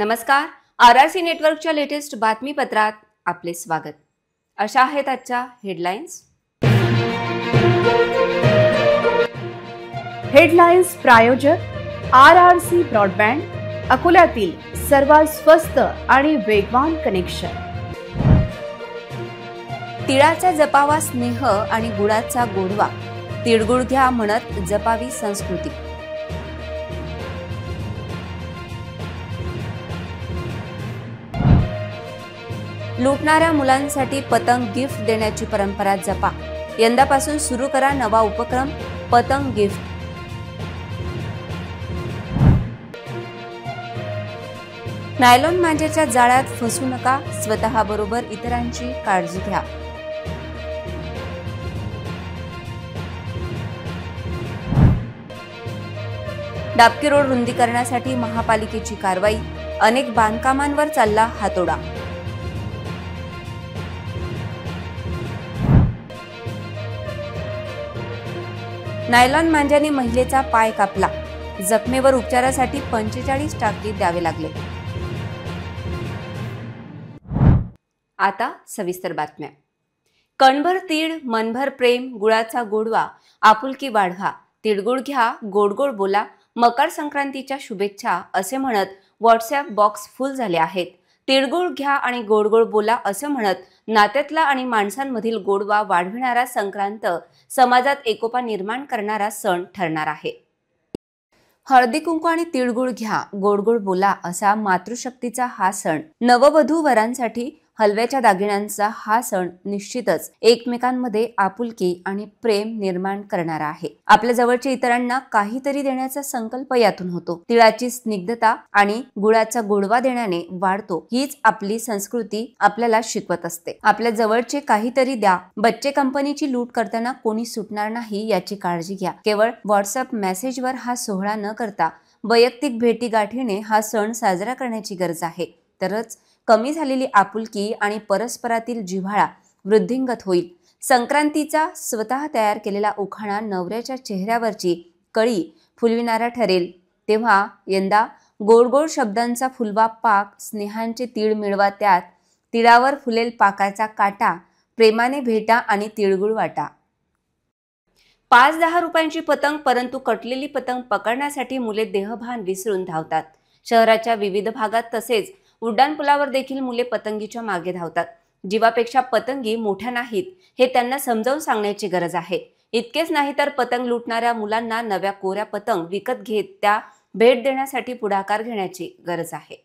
नमस्कार. RRC नेटवर्कच्या latest बातमीपत्रात आपले स्वागत. अशा आहेत आजच्या हेडलाईन्स. हेडलाईन्स प्रायोजक RRC ब्रॉडबँड, अकोल्यातील सर्वात स्वस्त आणि वेगवान कनेक्शन. तिळाचा जपावा स्नेह आणि गुळाचा गोडवा, तिळगुळ घ्या म्हणत जपावी संस्कृती. लुटणाऱ्या मुलांसाठी पतंग गिफ्ट देण्याची परंपरा जपा. यंदापासून सुरू करा नवा उपक्रम पतंग गिफ्ट. नायलॉन मांजाच्या जाळ्यात फसू नका, स्वतःबरोबर इतरांची काळजी घ्या. डाबकी रोड रुंदीकरणासाठी महापालिकेची कारवाई, अनेक बांधकामांवर चालला हातोडा. नायलॉन मांजाने महिलेचा पाय कापला, जखमेवर उपचारासाठी 45 टाके द्यावे लागले. आता सविस्तर बातम्या. कणभर तीळ, मनभर प्रेम, गुळाचा गोडवा, आपुलकी वाढवा, तिळगुळ घ्या, गोड गोड बोला, मकर संक्रांतीच्या शुभेच्छा असे म्हणत व्हॉट्सअप बॉक्स फुल झाले आहेत. तिळगुळ घ्या आणि गोड गोड बोला असं म्हणत नात्यातला आणि माणसांमधील गोडवा वाढविणारा संक्रांत समाजात एकोपा निर्माण करणारा सण ठरणार आहे. हळदी कुंकू आणि तिळगुळ घ्या, गोड गोड बोला असा मातृशक्तीचा हा सण, नववधू वरांसाठी हलव्याच्या दागिन्यांचा हा सण निश्चितच एकमेकांमध्ये आपुलकी आणि प्रेम निर्माण करणारा आहे. आपल्या जवळच्या इतरांना काहीतरी देण्याचा संकल्प यातून होतो. तिळाची स्निग्धता आणि गुळाचा गोडवा देण्याने वाढतो, हीच आपली संस्कृती आपल्याला शिकवत असते. आपल्या जवळचे काहीतरी द्या. बच्चे कंपनीची लूट करताना कोणी सुटणार नाही याची काळजी घ्या. केवळ व्हॉट्सअप मेसेजवर हा सोहळा न करता वैयक्तिक भेटीगाठीने हा सण साजरा करण्याची गरज आहे. तरच कमी झालेली आपुलकी आणि परस्परातील जिव्हाळा वृद्धिंगत होईल. संक्रांतीचा स्वतः तयार केलेला उखाणा नवऱ्याच्या चेहऱ्यावरची कळी फुलविणारा ठरेल. तेव्हा यंदा गोड गोड शब्दांचा फुलवा पाक, स्नेहांचे तीळ मिळवा, त्यात तिळावर फुलेल पाकाचा काटा, प्रेमाने भेटा आणि तिळगुळ वाटा. 5-10 रुपयांची पतंग, परंतु कटलेली पतंग पकडण्यासाठी मुले देहभान विसरून धावतात. शहराच्या विविध भागात तसेच उड्डाणपुलावर देखील मुले पतंगीच्या मागे धावतात. जीवापेक्षा पतंगी मोठ्या नाहीत हे त्यांना समजावून सांगण्याची गरज आहे. इतकेच नाही तर पतंग लुटणाऱ्या मुलांना नव्या कोऱ्या पतंग विकत घेत त्या भेट देण्यासाठी पुढाकार घेण्याची गरज आहे.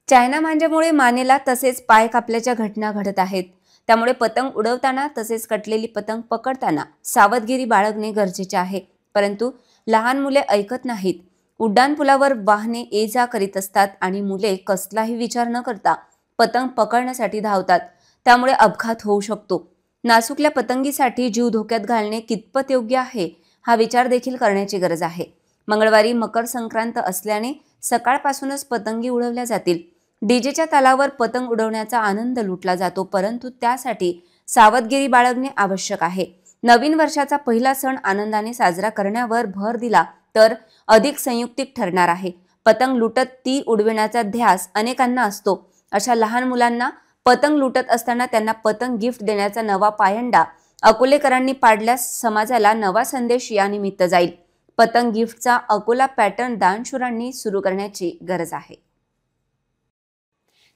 चायना मांजामुळे मानेला तसेच पाय कापल्याच्या घटना घडत आहेत. त्यामुळे पतंग उडवताना तसेच कटलेली पतंग पकडताना सावधगिरी बाळगणे गरजेचे आहे. परंतु लहान मुले ऐकत नाहीत. उड्डाणपुलावर वाहने ये जा करीत असतात आणि मुले कसलाही विचार न करता पतंग पकडण्यासाठी धावतात. त्यामुळे अपघात होऊ शकतो. नासूकल्या पतंगीसाठी जीव धोक्यात घालणे कितपत योग्य आहे हा विचार देखील करण्याची गरज आहे. मंगळवारी मकर संक्रांत असल्याने सकाळपासूनच पतंगी उडवल्या जातील. डीजेच्या तालावर पतंग उडवण्याचा आनंद लुटला जातो, परंतु त्यासाठी सावधगिरी बाळगणे आवश्यक आहे. नवीन वर्षाचा पहिला सण आनंदाने साजरा करण्यावर भर दिला तर अधिक संयुक्तिक ठरणार आहे. पतंग लुटत ती उडविण्याचा ध्यास अनेकांना असतो. अशा लहान मुलांना पतंग लुटत असताना त्यांना पतंग गिफ्ट देण्याचा नवा पायंडा अकोलेकरांनी पाडल्यास समाजाला नवा संदेश या निमित्त जाईल. पतंग गिफ्टचा अकोला पॅटर्न दानशूरांनी सुरू करण्याची गरज आहे.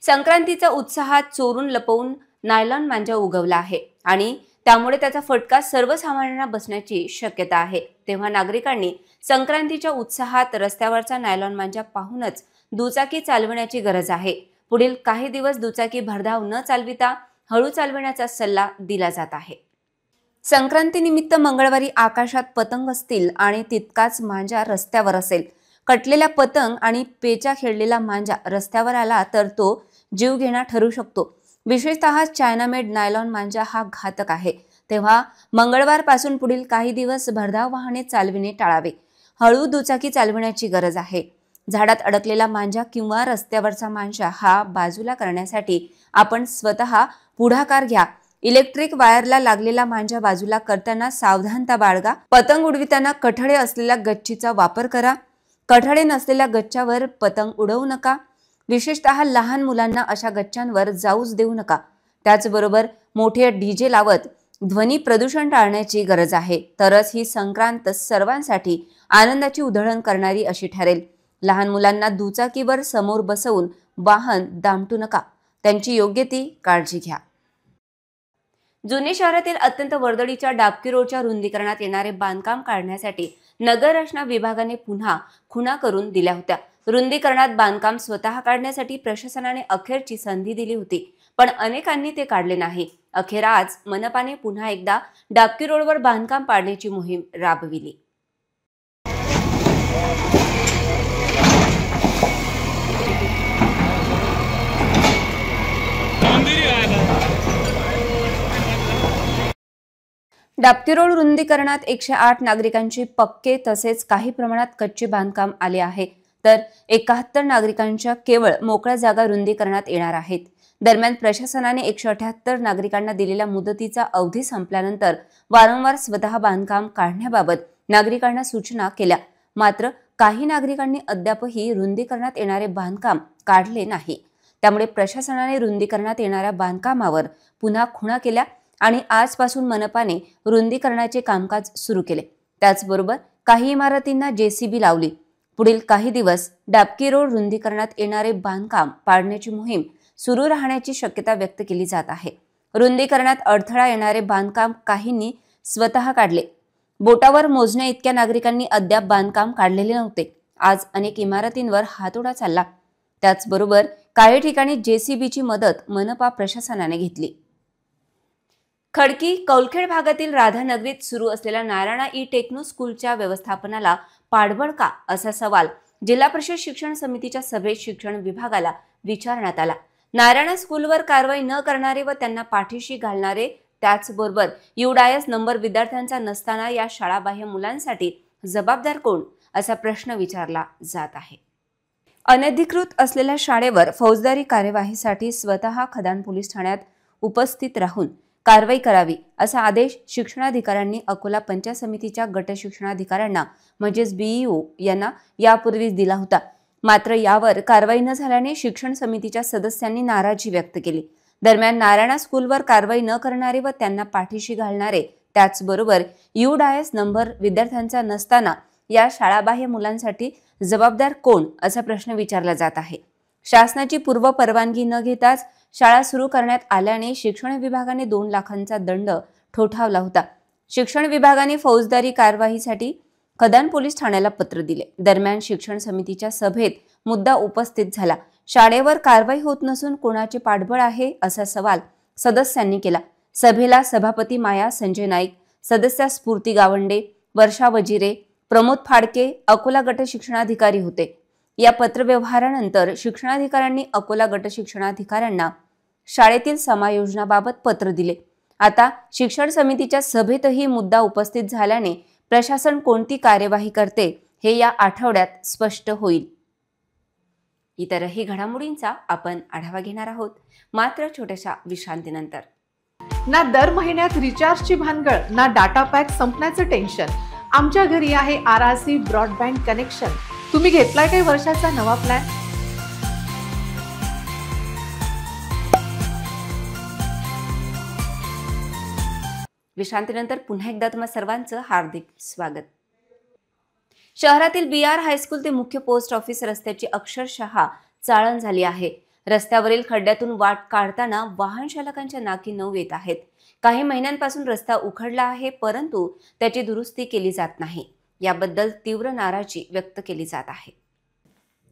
संक्रांतीचा उत्साहात चोरून लपवून नायलॉन मांजा उगवला आहे आणि त्यामुळे त्याचा फटका सर्वसामान्यांना बसण्याची शक्यता आहे. तेव्हा नागरिकांनी संक्रांतीच्या उत्साहात रस्त्यावरचा नायलॉन मांजा पाहूनच दुचाकी चालविण्याची गरज आहे. पुढील काही दिवस दुचाकी भरधाव न चालविता हळू चालविण्याचा सल्ला दिला जात आहे. संक्रांतीनिमित्त मंगळवारी आकाशात पतंग असतील आणि तितकाच मांजा रस्त्यावर असेल. कटलेल्या पतंग आणि पेचा खेळलेला मांजा रस्त्यावर आला तर तो जीवघेणा ठरू शकतो. विशेषतः चायना मेड नायलॉन मांजा हा घातक आहे. तेव्हा मंगळवारपासून पुढील काही दिवस भरधाव वाहने चालविणे टाळावे. हळू दुचाकी चालविण्याची गरज आहे. झाडात अडकलेला मांजा किंवा रस्त्यावरचा मांजा हा बाजूला करण्यासाठी आपण स्वतः पुढाकार घ्या. इलेक्ट्रिक वायरला लागलेला मांजा बाजूला करताना सावधानता बाळगा. पतंग उडविताना कठडे असलेल्या गच्चीचा वापर करा. कठडे नसलेल्या गच्च्यावर पतंग उडवू नका. विशेषतः लहान मुलांना अशा गच्च्यांवर जाऊच देऊ नका. त्याचबरोबर मोठे डीजे लावत ध्वनी प्रदूषण टाळण्याची गरज आहे. तरच ही संक्रांत सर्वांसाठी आनंदाची उधळण करणारी अशी ठरेल. लहान मुलांना दुचाकीवर समोर बसवून वाहन दामटू नका. त्यांची योग्य ती काळजी घ्या. जुने शहरातील अत्यंत वर्दळीच्या डाबकी रोडच्या रुंदीकरणात येणारे बांधकाम काढण्यासाठी नगर रचना विभागाने पुन्हा खुणा करून दिल्या होत्या. रुंदीकरणात बांधकाम स्वतः काढण्यासाठी प्रशासनाने अखेरची संधी दिली होती, पण अनेकांनी ते काढले नाही. अखेर आज मनपाने पुन्हा एकदा डाबकी रोडवर बांधकाम पाडण्याची मोहीम राबविली. डाबकी रोड रुंदीकरणात 108 नागरिकांची पक्के तसेच काही प्रमाणात कच्चे बांधकाम आले आहे, तर 71 नागरिकांच्या केवळ मोकळ्या जागा रुंदीकरणात येणार आहेत. दरम्यान प्रशासनाने 178 नागरिकांना दिलेल्या मुदतीचा अवधी संपल्यानंतर वारंवार स्वतः बांधकाम काढण्याबाबत नागरिकांना सूचना केल्या. मात्र काही नागरिकांनी अद्यापही रुंदीकरणात येणारे बांधकाम काढले नाही. त्यामुळे प्रशासनाने रुंदीकरणात येणाऱ्या बांधकामावर पुन्हा खुणा केल्या आणि आजपासून मनपाने रुंदीकरणाचे कामकाज सुरू केले. त्याचबरोबर काही इमारतींना JCB लावली. पुढील काही दिवस डाबकी रोड रुंदीकरणात येणारे बांधकाम पाडण्याची मोहीम सुरू राहण्याची शक्यता व्यक्त केली जात आहे. रुंदीकरणात अडथळा येणारे बांधकाम काहींनी स्वतः काढले. बोटावर मोजण्या इतक्या नागरिकांनी अद्याप बांधकाम काढलेले नव्हते. आज अनेक इमारतींवर हातोडा चालला. त्याचबरोबर काही ठिकाणी JCBची मदत मनपा प्रशासनाने घेतली. खडकी कौलखेड भागातील राधानगरीत सुरू असलेल्या नारायणा टेक्नो स्कूलच्या व्यवस्थापनाला पाठबळ का, असा सवाल जिल्हा परिषद शिक्षण समितीच्या सभेत शिक्षण विभागाला विचारण्यात आला. नारायणा स्कूलवर कारवाई न करणारे व त्यांना पाठीशी घालणारे, त्याचबरोबर UDIS नंबर विद्यार्थ्यांचा नसताना या शाळाबाह्य मुलांसाठी जबाबदार कोण, असा प्रश्न विचारला जात आहे. अनधिकृत असलेल्या शाळेवर फौजदारी कार्यवाहीसाठी स्वतः खदान पोलीस ठाण्यात उपस्थित राहून कारवाई करावी, असा आदेश शिक्षणाधिकाऱ्यांनी अकोला पंचायत समितीच्या गट शिक्षणाधिकाऱ्यांना म्हणजेच BEO यांना यापूर्वीच दिला होता. मात्र यावर कारवाई न झाल्याने शिक्षण समितीच्या सदस्यांनी नाराजी व्यक्त केली. दरम्यान नारायणा स्कूलवर कारवाई न करणारे व त्यांना पाठीशी घालणारे, त्याचबरोबर UDIS नंबर विद्यार्थ्यांचा नसताना या शाळाबाह्य मुलांसाठी जबाबदार कोण, असा प्रश्न विचारला जात आहे. शासनाची पूर्व परवानगी न घेताच शाळा सुरू करण्यात आल्याने शिक्षण विभागाने 2 लाखांचा दंड ठोठावला होता. शिक्षण विभागाने फौजदारी कारवाईसाठी खदान पोलीस ठाण्याला पत्र दिले. दरम्यान शिक्षण समितीच्या सभेत मुद्दा उपस्थित झाला. शाळेवर कारवाई होत नसून कोणाचे पाठबळ आहे, असा सवाल सदस्यांनी केला. सभेला सभापती माया संजय नाईक, सदस्या स्फूर्ती गावंडे, वर्षा वजिरे, प्रमोद फाडके, अकोला गट शिक्षणाधिकारी होते. या पत्रव्यवहारानंतर शिक्षणाधिकाऱ्यांनी अकोला गट शिक्षणाधिकाऱ्यांना शाळेतील समायोजनाबाबत पत्र दिले. आता शिक्षण समितीच्या सभेतही मुद्दा उपस्थित झाल्याने प्रशासन कोणती कार्यवाही करते हे या आठवड्यात स्पष्ट होईल. इतरही घडामोडींचा आपण आढावा घेणार आहोत, मात्र छोट्याशा विश्रांतीनंतर. ना दर महिन्यात रिचार्जची भानगड, ना डाटा पॅक संपण्याचं टेन्शन. आमच्या घरी आहे RRC ब्रॉडबँड कनेक्शन. तुम्ही घेतलाय काही वर्षाचा नवा प्लॅन? विश्रांतीनंतर पुन्हा एकदा तुम्हा सर्वांचं हार्दिक स्वागत. शहरातील BR हायस्कूल ते मुख्य पोस्ट ऑफिस रस्त्याची अक्षरशः चाळण झाली आहे. रस्त्यावरील खड्ड्यातून वाट काढताना वाहन चालकांच्या नाकी नऊ येत आहेत. काही महिन्यांपासून रस्ता उखडला आहे, परंतु त्याची दुरुस्ती केली जात नाही. याबद्दल तीव्र नाराजी व्यक्त केली जात आहे.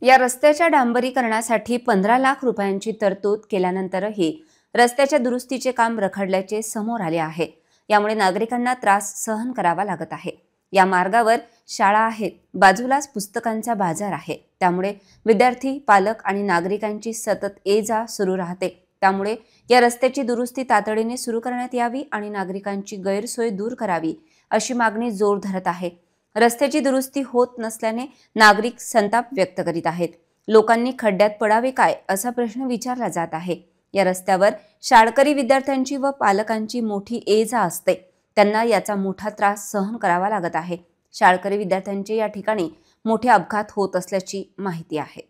या रस्त्याच्या डांबरीकरणासाठी 15 लाख रुपयांची तरतूद केल्यानंतरही रस्त्याच्या दुरुस्तीचे काम रखडल्याचे समोर आले आहे. यामुळे नागरिकांना त्रास सहन करावा लागत आहे. या मार्गावर शाळा आहेत, बाजूलाच पुस्तकांचा बाजार आहे. त्यामुळे विद्यार्थी, पालक आणि नागरिकांची सतत ये-जा सुरू राहते. त्यामुळे या रस्त्याची दुरुस्ती तातडीने सुरू करण्यात यावी आणि नागरिकांची गैरसोय दूर करावी, अशी मागणी जोर धरत आहे. रस्त्याची दुरुस्ती होत नसल्याने नागरिक संताप व्यक्त करीत आहेत. लोकांनी खड्ड्यात पडावे काय, असा प्रश्न विचारला जात आहे. या रस्त्यावर शाळकरी विद्यार्थ्यांची व पालकांची मोठी ये-जा असते. त्यांना याचा मोठा त्रास सहन करावा लागत आहे. शाळकरी विद्यार्थ्यांचे या ठिकाणी मोठे अपघात होत असल्याची माहिती आहे.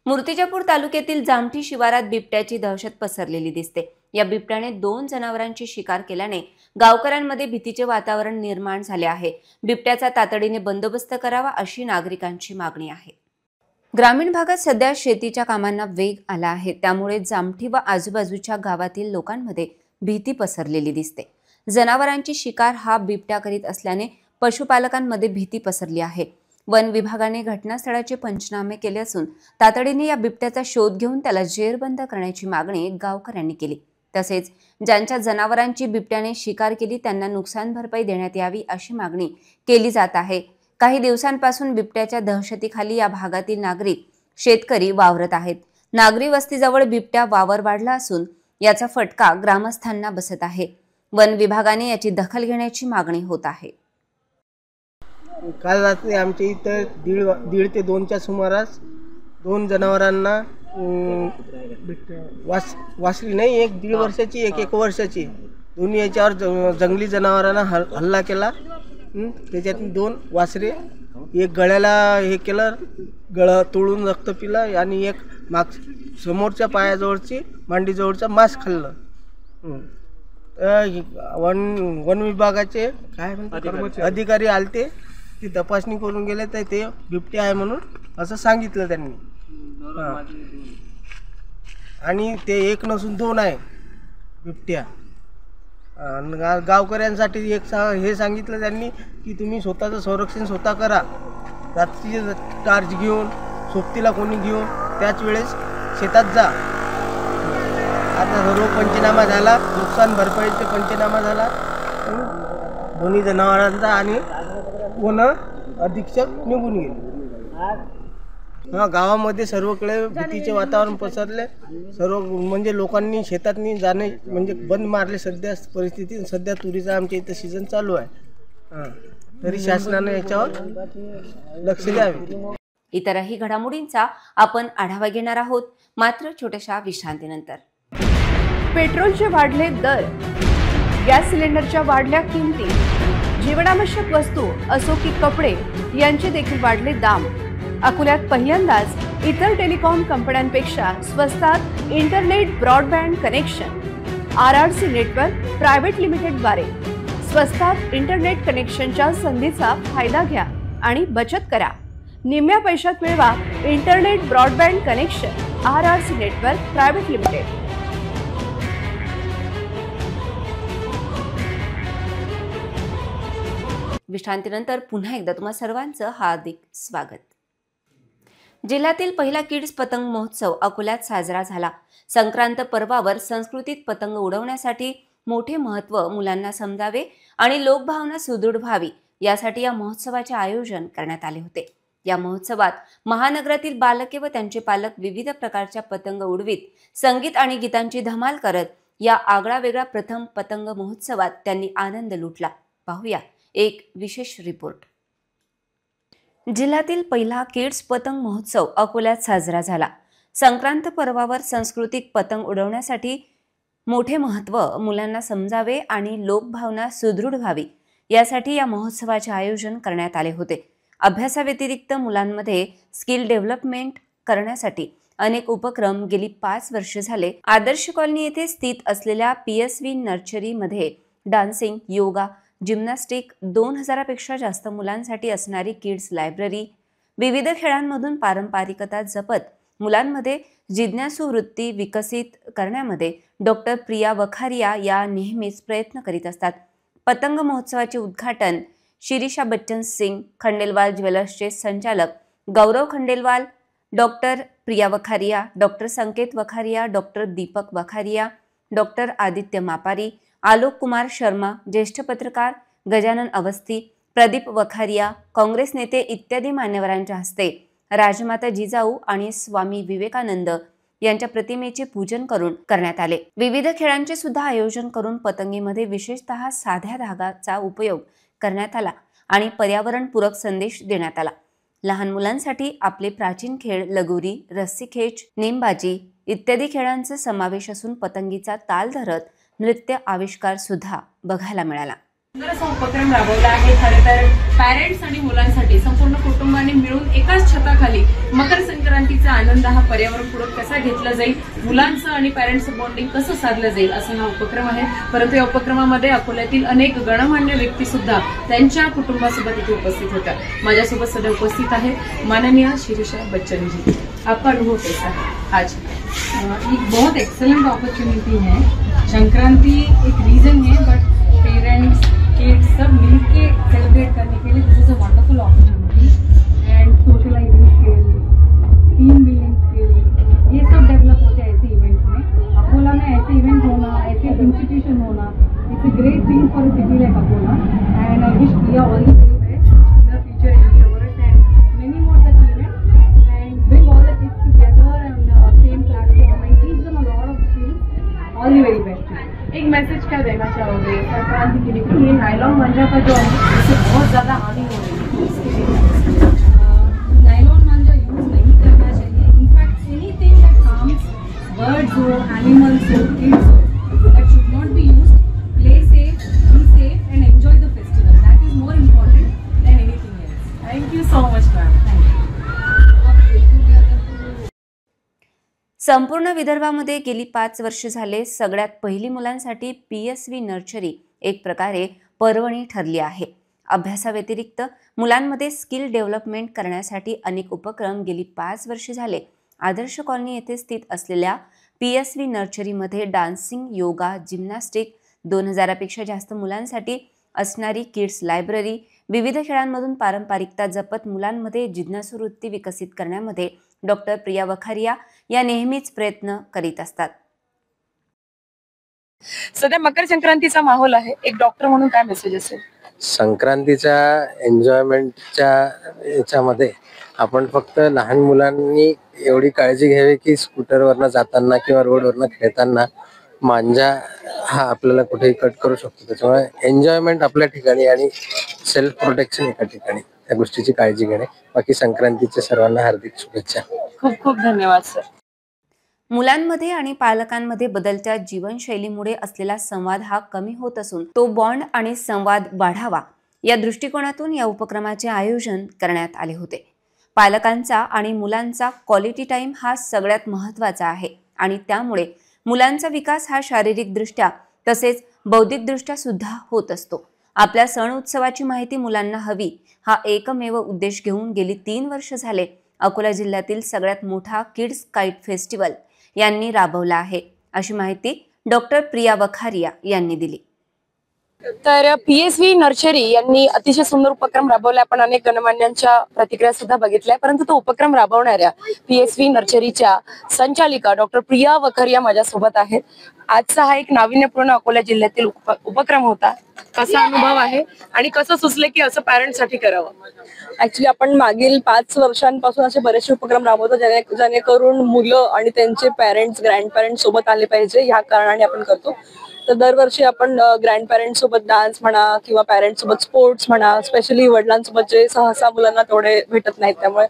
मूर्तिजापूर तालुक्यातील जामठी शिवारात बिबट्याची दहशत पसरलेली दिसते. या बिबट्याने 2 जनावरांची शिकार केल्याने गावकऱ्यांमध्ये भीतीचे वातावरण निर्माण झाले आहे. बिबट्याचा तातडीने बंदोबस्त करावा अशी नागरिकांची मागणी आहे. ग्रामीण भागात सध्या शेतीच्या कामांना वेग आला आहे. त्यामुळे जामठी व आजूबाजूच्या गावातील लोकांमध्ये भीती पसरलेली दिसते. जनावरांची शिकार हा बिबट्या करीत असल्याने पशुपालकांमध्ये भीती पसरली आहे. वन विभागाने घटनास्थळाचे पंचनामे केले असून तातडीने या बिबट्याचा शोध घेऊन त्याला जेरबंद करण्याची मागणी गावकऱ्यांनी केली. तसेच ज्यांच्या जनावरांची बिबट्याने शिकार केली त्यांना नुकसान भरपाई देण्यात यावी अशी मागणी केली जात आहे. काही दिवसांपासून बिबट्याच्या दहशतीखाली या भागातील नागरिक, शेतकरी वावरत आहेत. नागरी वस्तीजवळ बिबट्या वावर वाढला असून याचा फटका ग्रामस्थांना बसत आहे. वन विभागाने याची दखल घेण्याची मागणी होत आहे. काल रात्री आमच्या इथं दीड ते 2च्या सुमारास 2 जनावरांना वासली नाही, एक 1.5 वर्षाची, एक 1 वर्षाची, दोन्ही याच्यावर जंगली जनावरांना हल्ला केला. त्याच्यातून 2 वासरे, एक गळ्याला हे केलं, गळा तोडून रक्त पिलं, आणि एक समोरच्या पायाजवळची मांडीजवळचा मांस खाल्लं. वन विभागाचे काय म्हणतात अधिकारी आलते, ती तपासणी करून गेले, तर ते बिबटे आहे म्हणून असं सांगितलं त्यांनी. आणि ते 1 नसून 2 आहे बिबट्या. गावकऱ्यांसाठी हे सांगितलं त्यांनी की तुम्ही स्वतःचं संरक्षण स्वतः करा. रात्रीचे टार्च घेऊन, सोबतीला कोणी घेऊन त्याच वेळेस शेतात जा. आता सर्व पंचनामा झाला, नुकसान भरपाईचा पंचनामा झाला दोन्ही जनावरांचा, आणि वन अधीक्षक निघून गेले. गावामध्ये सर्वकडे भीतीचे वातावरण पसरले. सर्व म्हणजे लोकांनी शेतातनी जाणे म्हणजे बंद मारले. सध्या परिस्थिती, सध्या तुरीचा आमच्या इथं सीझन चालू आहे. तरी शासनाने याच्यावर लक्ष द्यावे. इतरही घडामोडींचा आपण आढावा घेणार आहोत, मात्र छोट्याशा विश्रांतीनंतर. पेट्रोलचे वाढले दर, गॅस सिलेंडरच्या वाढल्या किमती, जीवनावश्यक वस्तू असो की कपडे यांचे देखील वाढले दाम. अकोल्यात पहिल्यांदाच इतर टेलिकॉम कंपन्यांपेक्षा स्वस्तात internet broadband connection. RRC network private लिमिटेडद्वारे स्वस्तात इंटरनेट कनेक्शनच्या संधीचा फायदा घ्या आणि बचत करा. निम्म्या पैशात मिळवा internet broadband connection. RRC network private limited. विश्रांतीनंतर पुन्हा एकदा तुम्हा सर्वांचं हार्दिक स्वागत. जिल्ह्यातील पहिला किड्स पतंग महोत्सव अकोल्यात साजरा झाला. संक्रांत पर्वावर संस्कृतीत पतंग उडवण्यासाठी मोठे महत्त्व मुलांना समजावे आणि लोकभावना सुदृढ व्हावी यासाठी या महोत्सवाचे आयोजन करण्यात आले होते. या महोत्सवात महानगरातील बालके व त्यांचे पालक विविध प्रकारच्या पतंग उडवीत संगीत आणि गीतांची धमाल करत या आगळा वेगळा प्रथम पतंग महोत्सवात त्यांनी आनंद लुटला. पाहूया एक विशेष रिपोर्ट. जिल्ह्यातील पहिला किड्स पतंग महोत्सव अकोल्यात साजरा झाला. संक्रांत पर्वावर सांस्कृतिक पतंग उडवण्यासाठी मोठे महत्त्व मुलांना समजावे आणि लोकभावना सुदृढ व्हावी यासाठी या महोत्सवाचे आयोजन करण्यात आले होते. अभ्यासाव्यतिरिक्त मुलांमध्ये स्किल डेव्हलपमेंट करण्यासाठी अनेक उपक्रम गेली 5 वर्षे झाले आदर्श कॉलनी येथे स्थित असलेल्या PSV नर्चरीमध्ये डान्सिंग, योगा, जिम्नॅस्टिक, 2000पेक्षा जास्त मुलांसाठी असणारी किड्स लायब्ररी, विविध खेळांमधून पारंपरिकता जपत मुलांमध्ये जिज्ञासू वृत्ती विकसित करण्यामध्ये डॉक्टर प्रिया वखारिया या नेहमीच प्रयत्न करीत असतात. पतंग महोत्सवाचे उद्घाटन शिरीषा बच्चन सिंग, खंडेलवाल ज्वेलर्सचे संचालक गौरव खंडेलवाल, डॉक्टर प्रिया वखारिया, डॉक्टर संकेत वखारिया, डॉक्टर दीपक वखारिया, डॉक्टर आदित्य मापारी, आलोक कुमार शर्मा, ज्येष्ठ पत्रकार गजानन अवस्थी, प्रदीप वखारिया, काँग्रेस नेते इत्यादी मान्यवरांच्या हस्ते राजमाता जिजाऊ आणि स्वामी विवेकानंद यांच्या प्रतिमेचे पूजन करून करण्यात आले. विविध खेळांचे सुद्धा आयोजन करून पतंगीमध्ये विशेषतः साध्या धागाचा उपयोग करण्यात आला आणि पर्यावरणपूरक संदेश देण्यात आला. लहान मुलांसाठी आपले प्राचीन खेळ लगोरी, रस्सीखेच, नेमबाजी इत्यादी खेळांचा समावेश असून पतंगीचा ताल धरत नृत्य आविष्कार सुद्धा बघायला मिळाला. सुंदर असा उपक्रम राबवला आहे. खरं तर पॅरेंट्स आणि मुलांसाठी संपूर्ण कुटुंबाने मिळून एकाच छताखाली मकर संक्रांतीचा आनंद हा पर्यावरणपूरक कसा घेतला जाईल, मुलांचं आणि पॅरेंट्सचं बॉन्डिंग कसं साधलं जाईल असं हा उपक्रम आहे. परंतु या उपक्रमामध्ये अकोल्यातील अनेक गणमान्य व्यक्ती सुद्धा त्यांच्या कुटुंबासोबत इथे उपस्थित होत्या. माझ्यासोबत सध्या उपस्थित आहेत माननीय शिरीषा बच्चन जी. आपका अनुभव कैसा है आज? एक बहुत एक्सेलेंट अपॉर्चुनिटी है. संक्रांति एक रीजन है, बट पेरेंट्स किड्स सब मिलके सेलिब्रेट करने के लिए this is a wonderful opportunity. And socializing skill, team building skill, ये सब डेवलप होते हैं ऐसे इवेंट्स में. अकोला में ऐसे इवेंट होना, ऐसे इंस्टीट्यूशन होना, it's a great thing for a city like Akola. And I wish Priya all the very best in the future endeavors and many more such events, and bring all the kids together and same platform and teach them a lot of skills. All the very best. एक message क्या देना चाहोगे संक्रांति के लिए? ये nylon मांझा का जो है इससे बहुत ज्यादा हानि हो रही है, इसके लिए नायलॉन मांझा यूज नहीं करना चाहिए. In fact anything that harms birds हो, एनिमल्स हो, किड्स हो, that should not be used. Play safe, be safe end enjoy the festival. That is more important than anything else. Thank you so much ma'am. संपूर्ण विदर्भामध्ये गेली 5 वर्ष झाले सगळ्यात पहिली मुलांसाठी PSV नर्सरी एक प्रकारे पर्वणी ठरली आहे. अभ्यासाव्यतिरिक्त मुलांमध्ये स्किल डेव्हलपमेंट करण्यासाठी अनेक उपक्रम गेली 5 वर्ष झाले आदर्श कॉलनी येथे स्थित असलेल्या PSV नर्सरीमध्ये डान्सिंग, योगा, जिम्नॅस्टिक, 2000पेक्षा जास्त मुलांसाठी असणारी किड्स लायब्ररी, विविध खेळांमधून पारंपरिकता जपत मुलांमध्ये जिज्ञासू वृत्ती विकसित करण्यामध्ये डॉक्टर प्रिया वखारिया या नेहमीच प्रयत्न करीत असतात. सध्या मकर संक्रांतीचा माहोल आहे. एक डॉक्टर म्हणून काय मेसेज असेल? संक्रांतीच्या एन्जॉयमेंटच्या याच्यामध्ये आपण फक्त लहान मुलांनी एवढी काळजी घ्यावी की स्कूटरवरनं जाताना किंवा रोडवरनं खेळताना मांजा हा आपल्याला कुठेही कट करू शकतो. त्याच्यामुळे एन्जॉयमेंट आपल्या ठिकाणी आणि सेल्फ प्रोटेक्शन एका ठिकाणी, त्या गोष्टीची काळजी घेणे. बाकी संक्रांतीच्या सर्वांना हार्दिक शुभेच्छा. खूप खूप धन्यवाद सर. मुलांमध्ये आणि पालकांमध्ये बदलत्या जीवनशैलीमुळे असलेला संवाद हा कमी होत असून तो बॉन्ड आणि संवाद वाढावा या दृष्टिकोनातून या उपक्रमाचे आयोजन करण्यात आले होते. पालकांचा आणि मुलांचा क्वालिटी टाइम हा सगळ्यात महत्त्वाचा आहे आणि त्यामुळे मुलांचा विकास हा शारीरिकदृष्ट्या तसेच बौद्धिकदृष्ट्या सुद्धा होत असतो. आपल्या सण उत्सवाची माहिती मुलांना हवी हा एकमेव उद्देश घेऊन गेली 3 वर्ष झाले अकोला जिल्ह्यातील सगळ्यात मोठा किड्स काईट फेस्टिवल यांनी राबवला आहे, अशी माहिती डॉक्टर प्रिया वखारिया यांनी दिली. तर PSV नर्सरी यांनी अतिशय सुंदर उपक्रम राबवला. आपण अनेक गणमान्यांच्या प्रतिक्रिया सुद्धा बघितल्या, परंतु तो उपक्रम राबवणाऱ्या PSV नर्सरीच्या संचालिका डॉक्टर प्रिया वखारिया माझ्यासोबत आहेत. आजचा हा एक नाविन्यपूर्ण अकोला जिल्ह्यातील उपक्रम होता. कसा अनुभव आहे आणि कसं सुचलं की असं पॅरेंट्ससाठी करावं? ऍक्च्युली आपण मागील 5 वर्षांपासून असे बरेचसे उपक्रम राबवतो जेणेकरून मुलं आणि त्यांचे पेरेंट्स, ग्रँड पेरेंट्स सोबत आले पाहिजे, ह्या कारणाने आपण करतो. तर दरवर्षी आपण ग्रँड पेरेंट्स सोबत डान्स म्हणा किंवा पेरेंट्स सोबत स्पोर्ट्स म्हणा, स्पेशली वडिलांसोबत जे सहसा मुलांना तेवढे भेटत नाहीत, त्यामुळे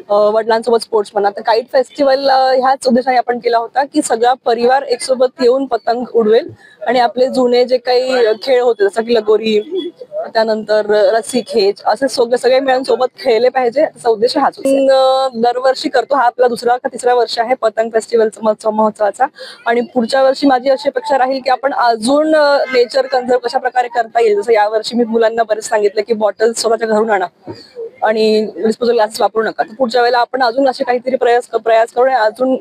वडिलांसोबत स्पोर्ट्स म्हणा. तर काईट फेस्टिवल ह्याच उद्देशाने आपण केला होता की सगळा परिवार एक सोबत येऊन पतंग उडवेल आणि आपले जुने जे काही खेळ होते जसं की लगोरी, त्यानंतर रस्सी खेच, असे सगळे मिळून सोबत खेळले पाहिजे, त्याचा उद्देश हाच. दरवर्षी करतो. हा आपला 2रा का 3रा वर्ष आहे पतंग फेस्टिवलचा महोत्सवाचा. आणि पुढच्या वर्षी माझी अशी अपेक्षा राहील की आपण अजून नेचर कन्झर्व कशा प्रकारे करता येईल. जसं यावर्षी मी मुलांना बरेच सांगितलं की बॉटल्स स्वतःच्या घरून आणा आणि डिस्पोजल ग्लासेस वापरू नका. तर पुढच्या वेळेला आपण अजून असे काहीतरी प्रयास करून अजून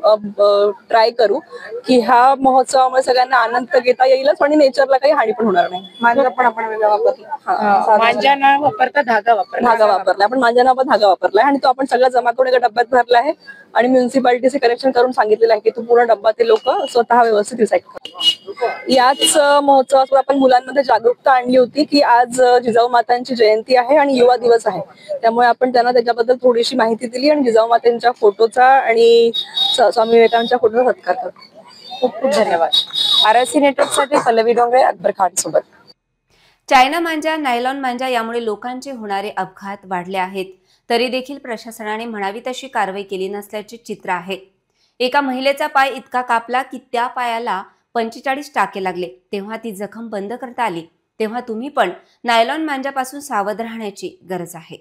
ट्राय करू की ह्या महोत्सवामुळे सगळ्यांना आनंद घेता येईलच आणि नेचरला काही हानी पण होणार नाही. मांजा पण आपण वेगळा वापरला, मांजा न वापरता धागा वापरला. आपण मांजा न धागा वापरलाय आणि तो आपण सगळा जमा करून एका डब्यात भरला आहे आणि म्युन्सिपालिटीचे करेक्शन करून सांगितलेलं आहे की तो पूर्ण डब्बा ते लोक स्वतः व्यवस्थित रिसायकल करतात. याच महोत्सवात आपण मुलांमध्ये जागरूकता आणली होती की आज जिजाऊ मातांची जयंती आहे आणि युवा दिवस आहे, त्यामुळे आपण त्यांना त्याच्याबद्दल थोडीशी माहिती दिली आणि जिजाऊ मातांच्या फोटोचा आणि स्वामी विवेकानंदच्या फोटोचा सत्कार करतो. खूप खूप धन्यवाद. RRC नेटवर्कसाठी पल्लवी डोंगरे, अकबर खान सोबत. चायना मांजा, नायलॉन मांजा यामुळे लोकांचे होणारे अपघात वाढले आहेत, तरी देखील प्रशासनाने म्हणावी तशी कारवाई केली नसल्याचे चित्र आहे. एका महिलेचा पाय इतका कापला की त्या पायाला 45 टाके लागले, तेव्हा ती जखम बंद करता आली. तेव्हा तुम्ही पण नायलॉन मांजापासून सावध राहण्याची गरज आहे.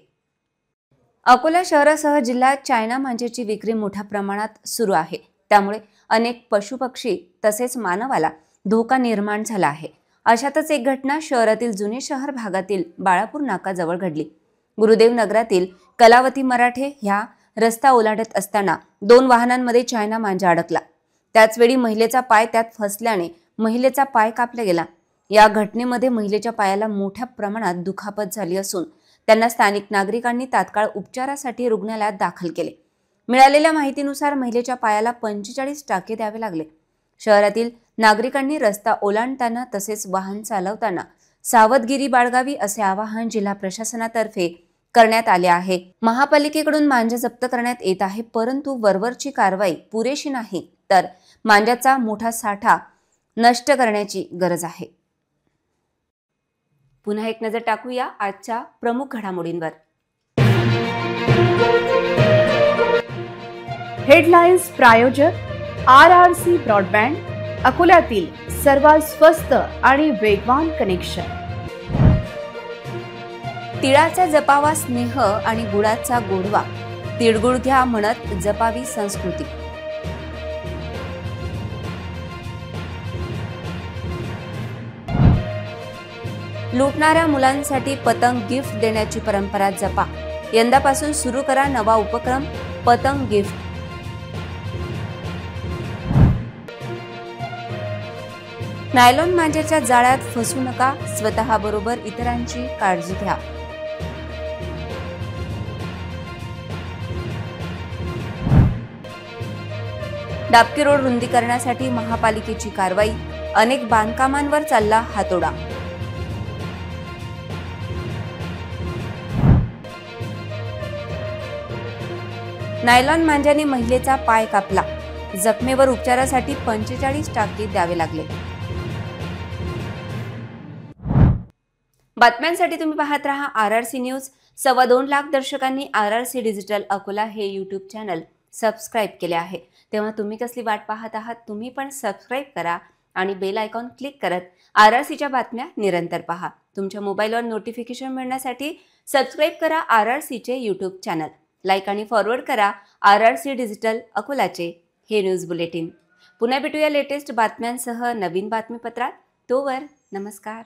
अकोला शहरासह जिल्ह्यात चायना मांजेची विक्री मोठ्या प्रमाणात सुरू आहे. त्यामुळे अनेक पशुपक्षी तसेच मानवाला धोका निर्माण झाला आहे. अशातच एक घटना शहरातील जुने शहर भागातील बाळापूर नाकाजवळ घडली. गुरुदेव नगरातील कलावती मराठे ह्या रस्ता ओलांडत असताना 2 वाहनांमध्ये चायना मांजा अडकला. त्याचवेळी महिलेचा पाय त्यात फसल्याने महिलेचा पाय कापला गेला. या घटनेमध्ये महिलेच्या पायाला मोठ्या प्रमाणात दुखापत झाली असून त्यांना स्थानिक नागरिकांनी तात्काळ उपचारासाठी रुग्णालयात दाखल केले. मिळालेल्या माहितीनुसार महिलेच्या पायाला 45 टाके द्यावे लागले. शहरातील नागरिकांनी रस्ता ओलांडताना तसेच वाहन चालवताना सावधगिरी बाळगावी असे आवाहन जिल्हा प्रशासनातर्फे करण्यात आले आहे. महापालिकेकडून मांजा जप्त करण्यात येत आहे, परंतु वरवरची कारवाई पुरेशी नाही, तर मांजाचा मोठा साठा नष्ट करण्याची गरज आहे. पुन्हा एक नजर टाकूया आजच्या प्रमुख घडामोडींवर. हेडलाईन्स प्रायोजक RRC ब्रॉडबँड, अकोल्यातील सर्वात स्वस्त आणि वेगवान कनेक्शन. तिळाचा जपावा स्नेह आणि गुळाचा गोडवा, तिळगुळ घ्या म्हणत जपावी संस्कृती. लुटणाऱ्या मुलांसाठी पतंग गिफ्ट देण्याची परंपरा जपा. यंदापासून सुरू करा नवा उपक्रम पतंग गिफ्ट. नायलॉन मांजाच्या जाळ्यात फसू नका, स्वतःबरोबर इतरांची काळजी घ्या. डाबकी रोड रुंदीकरणासाठी महापालिकेची कारवाई, अनेक बांधकामांवर चालला हातोडा. नायलॉन मांजाने महिलेचा पाय कापला, जखमेवर उपचारासाठी 45 टाके द्यावे लागले. बातम्यांसाठी तुम्ही पाहत रहा RRC न्यूज. 2.25 लाख दर्शकांनी RRC डिजिटल अकोला हे यूट्यूब चॅनल सबस्क्राईब केले आहे. तेव्हा तुम्ही कसली वाट पाहत आहात? तुम्ही पण सबस्क्राईब करा आणि बेल आयकॉन क्लिक करत RRCच्या बातम्या निरंतर पहा. तुमच्या मोबाईलवर नोटिफिकेशन मिळण्यासाठी सबस्क्राईब करा RRCचे यूट्यूब चॅनल. लाईक आणि फॉरवर्ड करा RRC डिजिटल अकोलाचे हे न्यूज बुलेटिन. पुन्हा भेटूया लेटेस्ट बातम्यांसह नवीन बातमीपत्रात. तोवर नमस्कार.